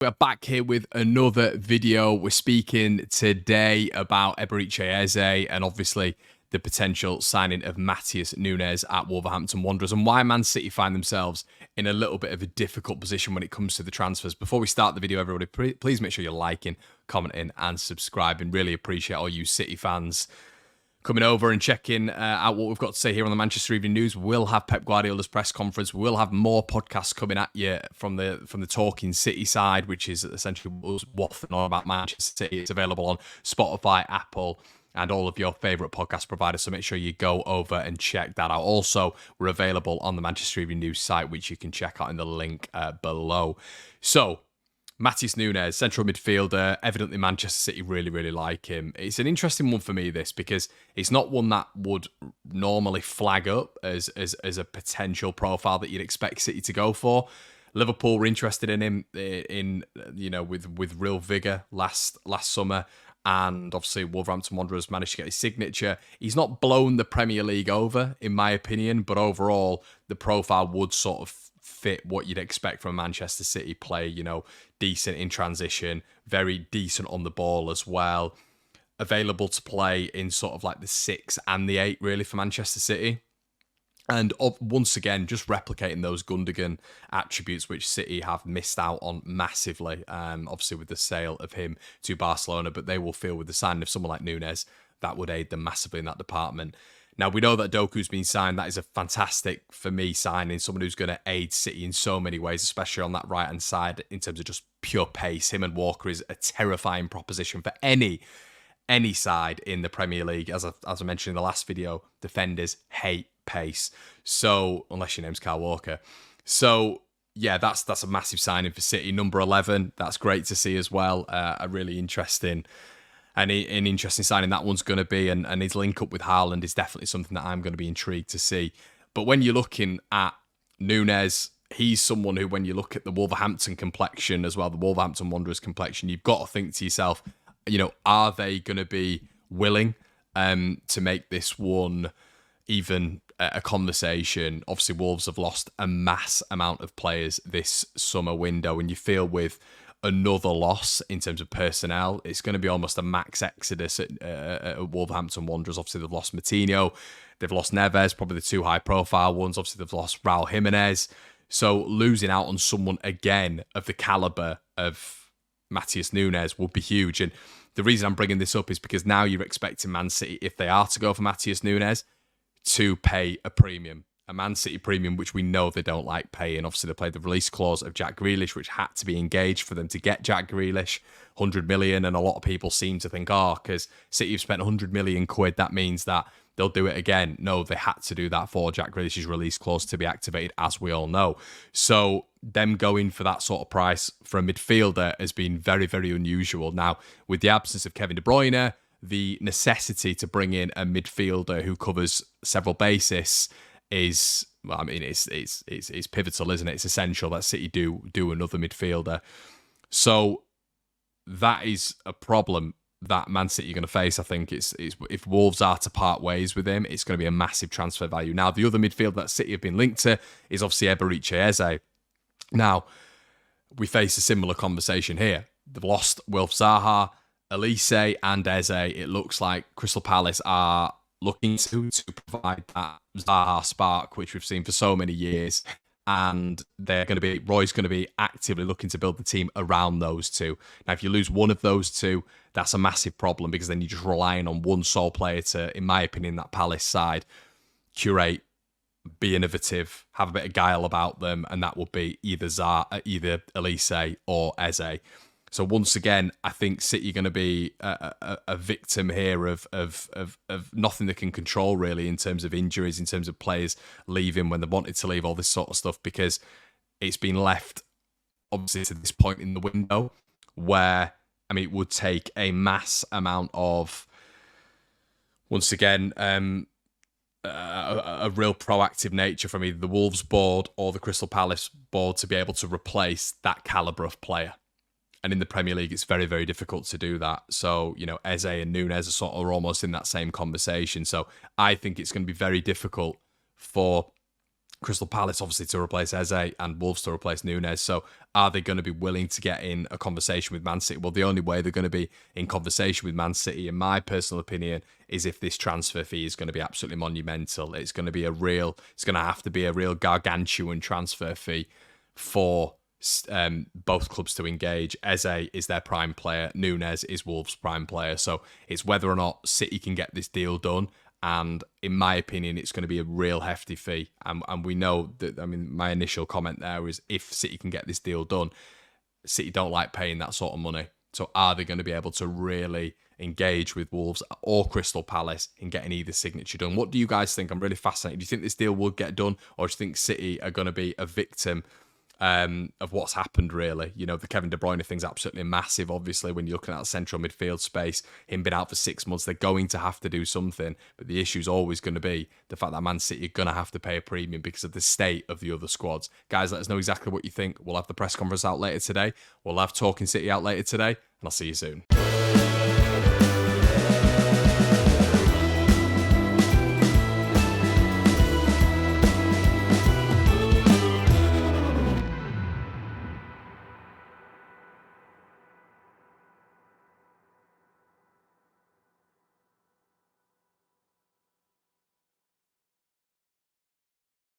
We're back here with another video. We're speaking today about Eberechi and obviously the potential signing of Matheus Nunes at Wolverhampton Wanderers and why Man City find themselves in a little bit of a difficult position when it comes to the transfers. Before we start the video, everybody, please make sure you're liking, commenting and subscribing. Really appreciate all you City fans coming over and checking out what we've got to say here on the Manchester Evening News. We'll have Pep Guardiola's press conference. We'll have more podcasts coming at you from the Talking City side, which is essentially us waffling on about Manchester City. It's available on Spotify, Apple, and all of your favourite podcast providers, so make sure you go over and check that out. Also, we're available on the Manchester Evening News site, which you can check out in the link below. So, Matheus Nunes, central midfielder. Evidently, Manchester City really like him. It's an interesting one for me, this, because it's not one that would normally flag up as a potential profile that you'd expect City to go for. Liverpool were interested in him with real vigour last summer, and obviously Wolverhampton Wanderers managed to get his signature. He's not blown the Premier League over, in my opinion, but overall the profile would sort of fit what you'd expect from a Manchester City player, decent in transition, very decent on the ball as well, available to play in sort of like the 6 and the 8 really for Manchester City. And once again, just replicating those Gundogan attributes which City have missed out on massively, obviously with the sale of him to Barcelona, but they will feel with the signing of someone like Nunes, that would aid them massively in that department. Now, we know that Doku's been signed. That is a fantastic, for me, signing. Someone who's going to aid City in so many ways, especially on that right-hand side in terms of just pure pace. Him and Walker is a terrifying proposition for any side in the Premier League. As I mentioned in the last video, defenders hate pace. So, unless your name's Kyle Walker. So, yeah, that's a massive signing for City. Number 11, that's great to see as well. A really interesting... an interesting signing that one's going to be, and his link up with Haaland is definitely something that I'm going to be intrigued to see. But when you're looking at Nunes, he's someone who, when you look at the Wolverhampton complexion as well, the Wolverhampton Wanderers complexion, you've got to think to yourself, are they going to be willing to make this one even a conversation? Obviously, Wolves have lost a mass amount of players this summer window, and you feel with another loss in terms of personnel, it's going to be almost a max exodus at Wolverhampton Wanderers. Obviously, they've lost Moutinho, they've lost Neves, probably the two high-profile ones. Obviously, they've lost Raul Jimenez. So losing out on someone again of the calibre of Matheus Nunes would be huge. And the reason I'm bringing this up is because now you're expecting Man City, if they are to go for Matheus Nunes, to pay a premium. A Man City premium, which we know they don't like paying. Obviously, they played the release clause of Jack Grealish, which had to be engaged for them to get Jack Grealish, 100 million. And a lot of people seem to think, because City have spent 100 million quid, that means that they'll do it again. No, they had to do that for Jack Grealish's release clause to be activated, as we all know. So them going for that sort of price for a midfielder has been very, very unusual. Now, with the absence of Kevin De Bruyne, the necessity to bring in a midfielder who covers several bases is, well, I mean, it's pivotal, isn't it? It's essential that City do another midfielder. So that is a problem that Man City are going to face. I think it's if Wolves are to part ways with him, it's going to be a massive transfer value. Now, the other midfielder that City have been linked to is obviously Eberechi. Now, we face a similar conversation here. They've lost Wilf Zaha, Elise and Eze. It looks like Crystal Palace are looking to provide that Zaha spark, which we've seen for so many years. And Roy's going to be actively looking to build the team around those two. Now, if you lose one of those two, that's a massive problem, because then you're just relying on one sole player to, in my opinion, that Palace side, curate, be innovative, have a bit of guile about them, and that would be either Elise or Eze. So once again, I think City are going to be a victim here of nothing they can control, really, in terms of injuries, in terms of players leaving when they wanted to leave, all this sort of stuff, because it's been left, obviously, to this point in the window where, I mean, it would take a mass amount of, once again, a real proactive nature from either the Wolves board or the Crystal Palace board to be able to replace that calibre of player. And in the Premier League, it's very, very difficult to do that. So, Eze and Nunes are almost in that same conversation. So I think it's going to be very difficult for Crystal Palace obviously to replace Eze and Wolves to replace Nunes. So are they going to be willing to get in a conversation with Man City? Well, the only way they're going to be in conversation with Man City, in my personal opinion, is if this transfer fee is going to be absolutely monumental. It's going to have to be a real gargantuan transfer fee for both clubs to engage. Eze is their prime player. Nunes is Wolves' prime player. So it's whether or not City can get this deal done. And in my opinion, it's going to be a real hefty fee. And we know that, I mean, my initial comment there is if City can get this deal done, City don't like paying that sort of money. So are they going to be able to really engage with Wolves or Crystal Palace in getting either signature done? What do you guys think? I'm really fascinated. Do you think this deal will get done, or do you think City are going to be a victim of what's happened, really? You know, the Kevin De Bruyne thing's absolutely massive, obviously, when you're looking at central midfield space. Him being out for 6 months, they're going to have to do something. But the issue's always going to be the fact that Man City are going to have to pay a premium because of the state of the other squads. Guys, let us know exactly what you think. We'll have the press conference out later today. We'll have Talking City out later today, and I'll see you soon.